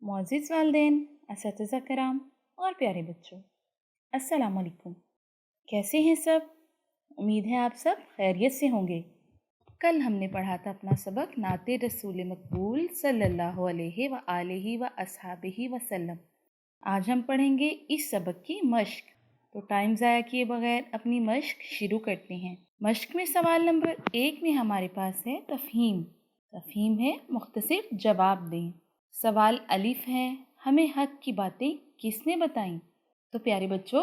मोअज़्ज़िज़ वालिदैन, असातिज़ा किराम और प्यारे बच्चों, अस्सलाम वालेकुम। कैसे हैं सब? उम्मीद है आप सब खैरियत से होंगे। कल हमने पढ़ा था अपना सबक नाते रसूल मकबूल सल्लल्लाहु अलैहि व आलिहि व अस्हाबिहि वसल्लम। आज हम पढ़ेंगे इस सबक की मश्क। तो टाइम ज़ाया किए बगैर अपनी मश्क शुरू करते हैं। मश्क में सवाल नंबर 1 में हमारे पास है तफ़हीम। तफ़हीम है मुख्तसर जवाब दें। सवाल अलिफ है, हमें हक़ की बातें किसने बताईं? तो प्यारे बच्चों,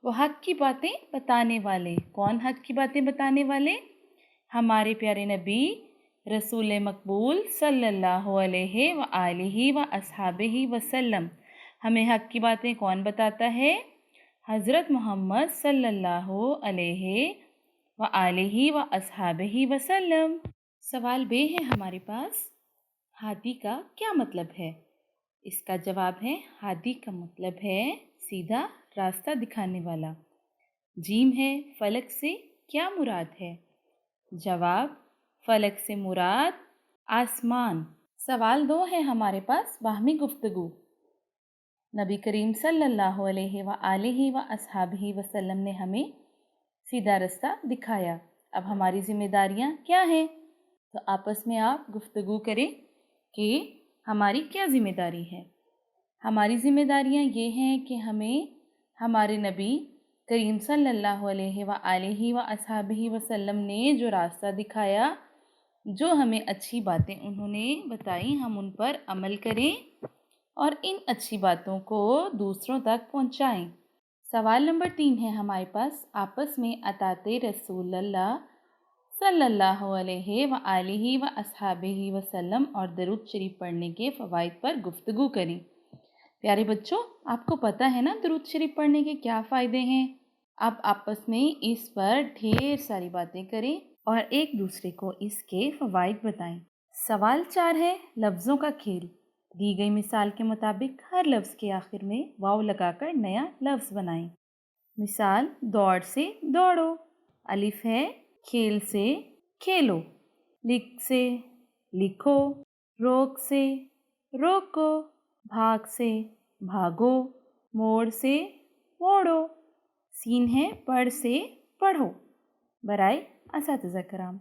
वो हक़ की बातें बताने वाले कौन? हक़ की बातें बताने वाले हमारे प्यारे नबी रसूल मकबूल सल्लल्लाहु अलैहि व आलिहि व अस्हाबिहि वसल्लम। हमें हक़ की बातें कौन बताता है? हज़रत मोहम्मद सल्लल्लाहु अलैहि व आलिहि व अस्हाबिहि वसल्लम। सवाल बे है हमारे पास, हादी का क्या मतलब है? इसका जवाब है हादी का मतलब है सीधा रास्ता दिखाने वाला। जीम है, फलक से क्या मुराद है? जवाब, फलक से मुराद आसमान। सवाल 2 है हमारे पास बाहमी गुफ्तगू। नबी करीम सल्लल्लाहु अलैहि व आलिहि व अस्हाबिहि वसल्लम ने हमें सीधा रास्ता दिखाया। अब हमारी जिम्मेदारियां क्या हैं? तो आपस में आप गुफ्तगू करें कि हमारी क्या ज़िम्मेदारी है। हमारी ज़िम्मेदारियां ये हैं कि हमें हमारे नबी करीम सल्लल्लाहु अलैहि व आलिहि व अस्हाबिहि वसल्लम ने जो रास्ता दिखाया, जो हमें अच्छी बातें उन्होंने बताई, हम उन पर अमल करें और इन अच्छी बातों को दूसरों तक पहुंचाएं। सवाल नंबर 3 है हमारे पास, आपस में अताते रसूलल्लाह सल्लल्लाहु अलैहि व आलिहि व अस्हाबिहि वसल्लम और दरूद शरीफ पढ़ने के फ़वाइद पर गुफ्तगू करें। प्यारे बच्चों, आपको पता है ना दरूद शरीफ पढ़ने के क्या फ़ायदे हैं? आप आपस में इस पर ढेर सारी बातें करें और एक दूसरे को इसके फ़वाइद बताएं। सवाल 4 है लफ्ज़ों का खेल। दी गई मिसाल के मुताबिक हर लफ्ज़ के आखिर में वाव लगाकर नया लफ्ज़ बनाएं। मिसाल, दौड़ से दौड़ो। अलिफ है, खेल से खेलो। लिख से लिखो। रोक से रोको। भाग से भागो। मोड़ से मोड़ो। सीन है, पढ़ से पढ़ो। बराए असातिज़ा किराम,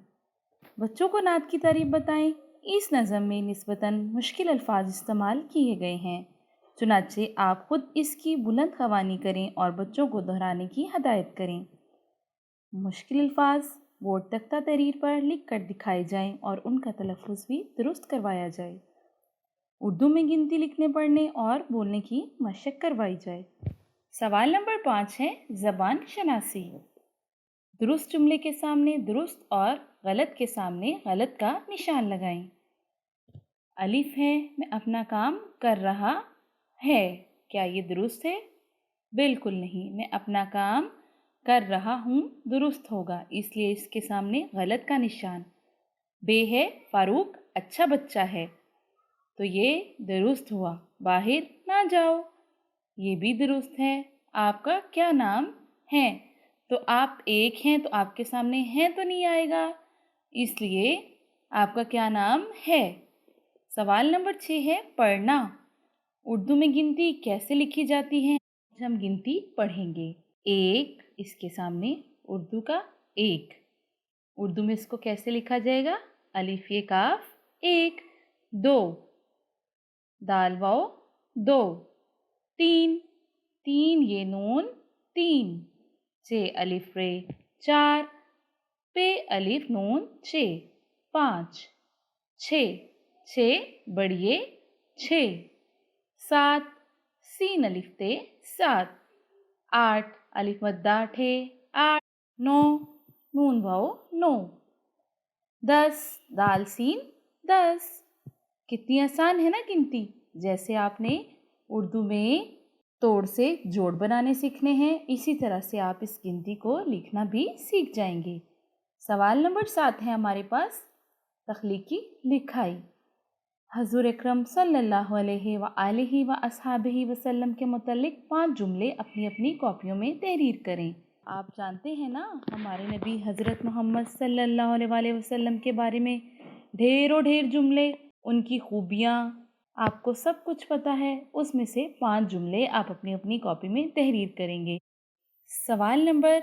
बच्चों को नात की तारीफ बताएं। इस नज़म में निस्बतन मुश्किल अल्फाज इस्तेमाल किए गए हैं, चुनाचे आप खुद इसकी बुलंद ख़वानी करें और बच्चों को दोहराने की हदायत करें। मुश्किल अल्फाज बोर्ड तख्ता तहरीर पर लिख कर दिखाए जाएं और उनका तलफ़्फ़ुज़ भी दुरुस्त करवाया जाए। उर्दू में गिनती लिखने पढ़ने और बोलने की मशक करवाई जाए। सवाल नंबर 5 है ज़बान शनासी। दुरुस्त जुमले के सामने दुरुस्त और गलत के सामने गलत का निशान लगाएं। अलिफ है, मैं अपना काम कर रहा है। क्या ये दुरुस्त है? बिल्कुल नहीं। मैं अपना काम कर रहा हूँ दुरुस्त होगा, इसलिए इसके सामने गलत का निशान। बे है, फारूक अच्छा बच्चा है, तो ये दुरुस्त हुआ। बाहर ना जाओ, ये भी दुरुस्त है। आपका क्या नाम है? तो आप एक हैं तो आपके सामने हैं तो नहीं आएगा, इसलिए आपका क्या नाम है। सवाल नंबर 6 है पढ़ना। उर्दू में गिनती कैसे लिखी जाती है? आज हम गिनती पढ़ेंगे। एक, इसके सामने उर्दू का एक। उर्दू में इसको कैसे लिखा जाएगा? अलिफ ये काफ एक। दो, दाल वाओ दो। तीन, तीन ये नून तीन। चे अलिफ रे चार। पे अलिफ नून छे। पाँच, छे, छे बढ़िए छे। सात, सीन अलिफ ते सात। आठ, अलिफ मद्दा ठे आठ। नौ, नून वाओ नौ। 10, दाल सीन 10। कितनी आसान है ना गिनती। जैसे आपने उर्दू में तोड़ से जोड़ बनाने सीखने हैं, इसी तरह से आप इस गिनती को लिखना भी सीख जाएंगे। सवाल नंबर 7 है हमारे पास तख्लीकी लिखाई। حضور اکرم صلی اللہ علیہ وآلہ وأصحابہ وسلم کے متعلق 5 جملے اپنی اپنی کاپیوں میں تحریر کریں۔ آپ جانتے ہیں نا ہمارے نبی حضرت محمد صلی اللہ علیہ وآلہ وسلم کے بارے میں ڈھیر جملے، ان کی خوبیاں، آپ کو سب کچھ پتہ ہے۔ اس میں سے 5 جملے آپ اپنی اپنی کاپی میں تحریر کریں گے۔ سوال نمبر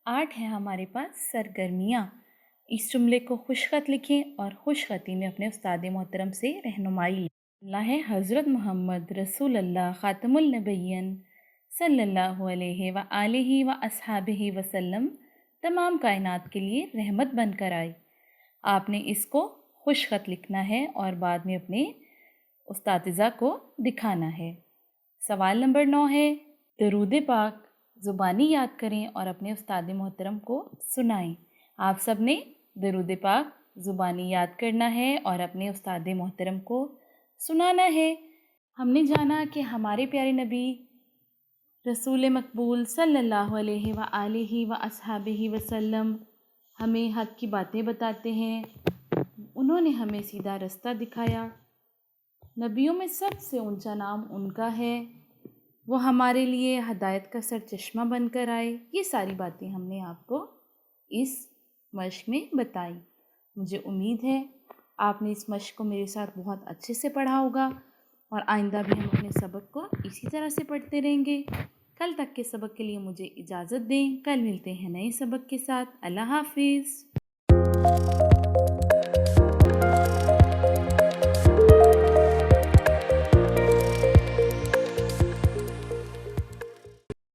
8 ہے ہمارے پاس سرگرمیاں۔ اس جملے کو خوش خط لکھیں اور خوش خطی میں اپنے استاد محترم سے رہنمائی لیں۔ اللہ ہے حضرت محمد رسول اللہ خاتم النبیین صلی اللہ علیہ وآلہ وأصحابہ وسلم تمام کائنات کے لیے رحمت بن کر آئے۔ آپ نے اس کو خوش خط لکھنا ہے اور بعد میں اپنے اساتذہ کو دکھانا ہے۔ سوال نمبر 9 ہے درود پاک زبانی یاد کریں اور اپنے استاد محترم کو سنائیں۔ آپ سب نے درود پاک زبانی یاد کرنا ہے اور اپنے استاد محترم کو سنانا ہے۔ ہم نے جانا کہ ہمارے پیارے نبی رسول مقبول صلی اللہ علیہ وآلہ وأصحابہ وسلم ہمیں حق کی باتیں بتاتے ہیں۔ انہوں نے ہمیں سیدھا رستہ دکھایا۔ نبیوں میں سب سے اونچا نام ان کا ہے۔ وہ ہمارے لیے ہدایت کا سرچشمہ بن کر آئے۔ یہ ساری باتیں ہم نے آپ کو اس مشق میں بتائی۔ مجھے امید ہے آپ نے اس مشق کو میرے ساتھ بہت اچھے سے پڑھا ہوگا اور آئندہ بھی ہم اپنے سبق کو اسی طرح سے پڑھتے رہیں گے۔ کل تک کے سبق کے لیے مجھے اجازت دیں۔ کل ملتے ہیں نئے سبق کے ساتھ۔ اللہ حافظ۔